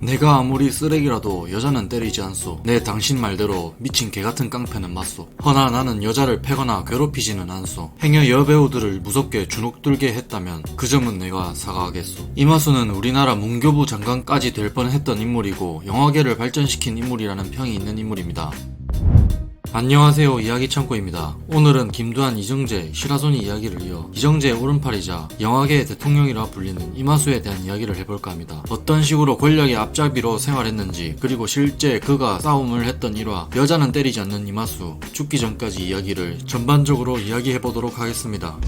내가 아무리 쓰레기라도 여자는 때리지 않소. 내 당신 말대로 미친 개같은 깡패는 맞소. 허나 나는 여자를 패거나 괴롭히지는 않소. 행여 여배우들을 무섭게 주눅들게 했다면 그 점은 내가 사과하겠소. 이마수는 우리나라 문교부 장관까지 될 뻔했던 인물이고 영화계를 발전시킨 인물이라는 평이 있는 인물입니다. 안녕하세요, 이야기창고입니다. 오늘은 김두한, 이정재, 시라소니 이야기를 이어 이정재의 오른팔이자 영화계의 대통령이라 불리는 이마수에 대한 이야기를 해볼까 합니다. 어떤 식으로 권력의 앞잡이로 생활했는지, 그리고 실제 그가 싸움을 했던 일화, 여자는 때리지 않는 이마수, 죽기 전까지 이야기를 전반적으로 이야기해보도록 하겠습니다.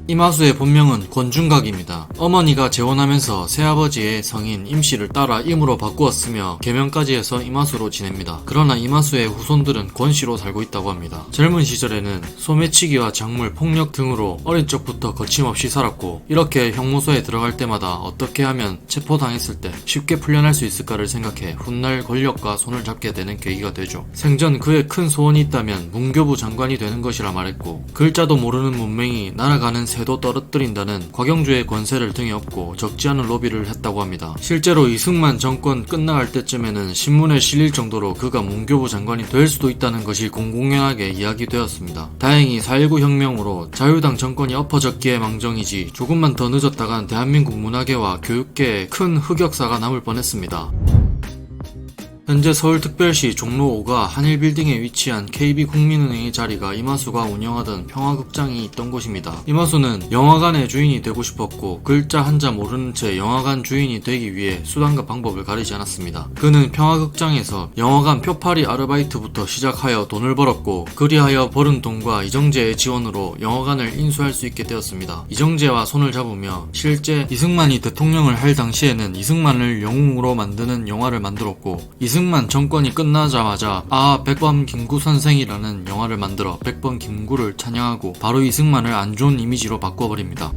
이마수의 본명은 권중각입니다. 어머니가 재혼하면서 새아버지의 성인 임씨를 따라 임으로 바꾸었으며 개명까지 해서 이마수로 지냅니다. 그러나 이마수의 후손들은 권씨로 살고 있다고 합니다. 젊은 시절에는 소매치기와 작물, 폭력 등으로 어린 적부터 거침없이 살았고, 이렇게 형무소에 들어갈 때마다 어떻게 하면 체포당했을 때 쉽게 풀려날 수 있을까를 생각해 훗날 권력과 손을 잡게 되는 계기가 되죠. 생전 그의 큰 소원이 있다면 문교부 장관이 되는 것이라 말했고, 글자도 모르는 문맹이 날아가는 새도 떨어뜨린다는 곽영주의 권세를 등에 업고 적지 않은 로비를 했다고 합니다. 실제로 이승만 정권 끝나갈 때쯤에는 신문에 실릴 정도로 그가 문교부 장관이 될 수도 있다는 것이 공공연하게 이야기되었습니다. 다행히 4.19 혁명으로 자유당 정권이 엎어졌기에 망정이지 조금만 더 늦었다간 대한민국 문화계와 교육계에 큰 흑역사가 남을 뻔했습니다. 현재 서울특별시 종로 5가 한일빌딩에 위치한 KB국민은행의 자리가 이마수가 운영하던 평화극장이 있던 곳입니다. 이마수는 영화관의 주인이 되고 싶었고, 글자 한자 모르는 채 영화관 주인이 되기 위해 수단과 방법을 가리지 않았습니다. 그는 평화극장에서 영화관 표팔이 아르바이트부터 시작하여 돈을 벌었고, 그리하여 벌은 돈과 이정재의 지원으로 영화관을 인수할 수 있게 되었습니다. 이정재와 손을 잡으며 실제 이승만이 대통령을 할 당시에는 이승만을 영웅으로 만드는 영화를 만들었고, 이승만 정권이 끝나자마자 백범 김구 선생이라는 영화를 만들어 백범 김구를 찬양하고 바로 이승만을 안 좋은 이미지로 바꿔버립니다.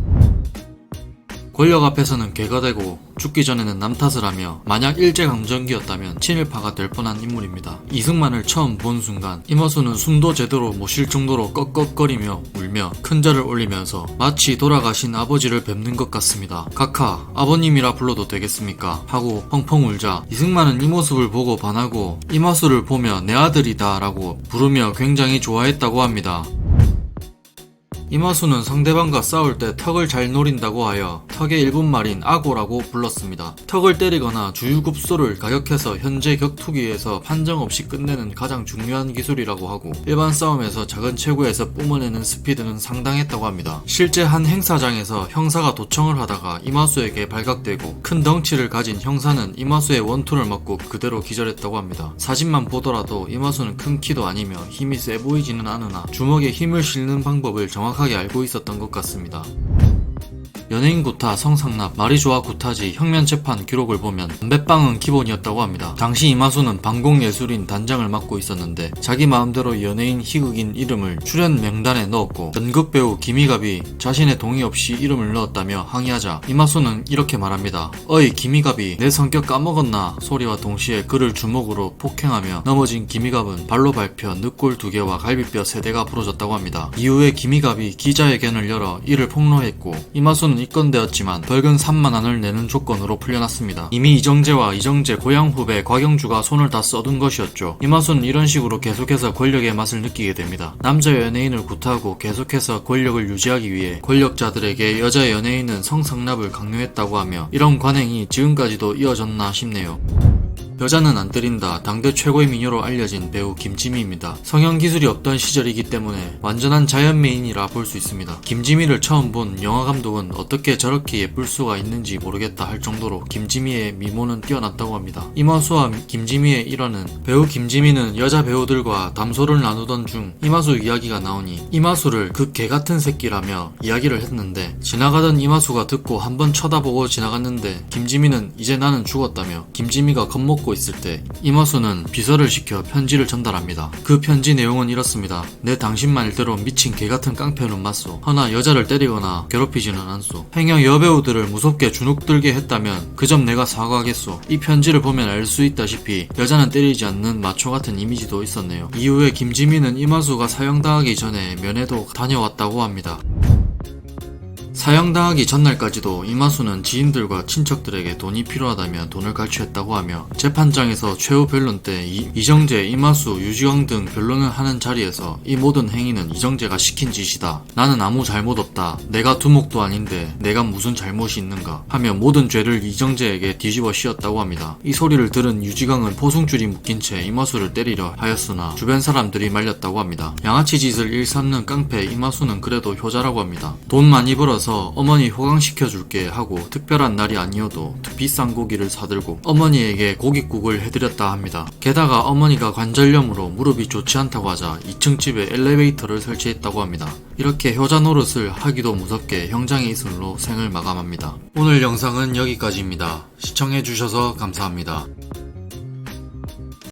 권력 앞에서는 개가 되고 죽기 전에는 남 탓을 하며 만약 일제강점기였다면 친일파가 될 뻔한 인물입니다. 이승만을 처음 본 순간 이마수는 숨도 제대로 못 쉴 정도로 꺽꺽거리며 울며 큰절을 올리면서 마치 돌아가신 아버지를 뵙는 것 같습니다. 각하, 아버님이라 불러도 되겠습니까? 하고 펑펑 울자 이승만은 이 모습을 보고 반하고 이마수를 보며 내 아들이다 라고 부르며 굉장히 좋아했다고 합니다. 이마수는 상대방과 싸울 때 턱을 잘 노린다고 하여 턱의 일본말인 아고라고 불렀습니다. 턱을 때리거나 주유급소를 가격해서 현재 격투기에서 판정 없이 끝내는 가장 중요한 기술이라고 하고, 일반 싸움에서 작은 체구에서 뿜어내는 스피드는 상당했다고 합니다. 실제 한 행사장에서 형사가 도청을 하다가 이마수에게 발각되고, 큰 덩치를 가진 형사는 이마수의 원투를 맞고 그대로 기절했다고 합니다. 사진만 보더라도 이마수는 큰 키도 아니며 힘이 세 보이지는 않으나 주먹에 힘을 실는 방법을 정확하게 알고 있었던 것 같습니다. 연예인 구타, 성상납, 말이 좋아 구타지 형면 재판 기록을 보면 담배빵은 기본이었다고 합니다. 당시 이마수는 방공예술인 단장을 맡고 있었는데 자기 마음대로 연예인, 희극인 이름을 출연 명단에 넣었고, 연극배우 김희갑이 자신의 동의 없이 이름을 넣었다며 항의하자 이마수는 이렇게 말합니다. 어이 김희갑이 내 성격 까먹었나? 소리와 동시에 그를 주먹으로 폭행하며 넘어진 김희갑은 발로 밟혀 늑골 2개와 갈비뼈 3대가 부러졌다고 합니다. 이후에 김희갑이 기자회견을 열어 이를 폭로했고, 이마수는 입건되었지만 벌금 3만 원을 내는 조건으로 풀려났습니다. 이미 이정재와 이정재 고향 후배 곽영주가 손을 다 써둔 것이었죠. 이마수는 이런 식으로 계속해서 권력의 맛을 느끼게 됩니다. 남자 연예인을 구타하고 계속해서 권력을 유지하기 위해 권력자들에게 여자 연예인은 성상납을 강요했다고 하며, 이런 관행이 지금까지도 이어졌나 싶네요. 여자는 안 때린다. 당대 최고의 미녀로 알려진 배우 김지미입니다. 성형 기술이 없던 시절이기 때문에 완전한 자연미인이라 볼 수 있습니다. 김지미를 처음 본 영화 감독은 어떻게 저렇게 예쁠 수가 있는지 모르겠다 할 정도로 김지미의 미모는 뛰어났다고 합니다. 이마수와 김지미의 일화는, 배우 김지미는 여자 배우들과 담소를 나누던 중 이마수 이야기가 나오니 이마수를 그 개같은 새끼라며 이야기를 했는데, 지나가던 이마수가 듣고 한번 쳐다보고 지나갔는데 김지미는 이제 나는 죽었다며 김지미가 겁먹고 있을 때 이마수는 비서를 시켜 편지를 전달합니다. 그 편지 내용은 이렇습니다. 내 당신 말대로 미친 개같은 깡패는 맞소. 허나 여자를 때리거나 괴롭히지는 않소. 행여 여배우들을 무섭게 주눅들게 했다면 그 점 내가 사과하겠소. 이 편지를 보면 알 수 있다시피 여자는 때리지 않는 마초 같은 이미지도 있었네요. 이후에 김지미는 이마수가 사형당하기 전에 면회도 다녀왔다고 합니다. 사형당하기 전날까지도 이마수는 지인들과 친척들에게 돈이 필요하다며 돈을 갈취했다고 하며 재판장에서 최후 변론 때 이정재, 이마수, 유지왕 등 변론을 하는 자리에서 이 모든 행위는 이정재가 시킨 짓이다. 나는 아무 잘못 없다. 내가 두목도 아닌데 내가 무슨 잘못이 있는가 하며 모든 죄를 이정재에게 뒤집어 씌웠다고 합니다. 이 소리를 들은 유지강은 포승줄이 묶인 채 이마수를 때리려 하였으나 주변 사람들이 말렸다고 합니다. 양아치 짓을 일삼는 깡패 이마수는 그래도 효자라고 합니다. 돈 많이 벌어서 어머니 호강시켜줄게 하고 특별한 날이 아니어도 비싼 고기를 사들고 어머니에게 고깃국을 해드렸다 합니다. 게다가 어머니가 관절염으로 무릎이 좋지 않다고 하자 2층 집에 엘리베이터를 설치했다고 합니다. 이렇게 효자 노릇을 하기도 무섭게 형장의 이슬로 생을 마감합니다. 오늘 영상은 여기까지입니다. 시청해주셔서 감사합니다.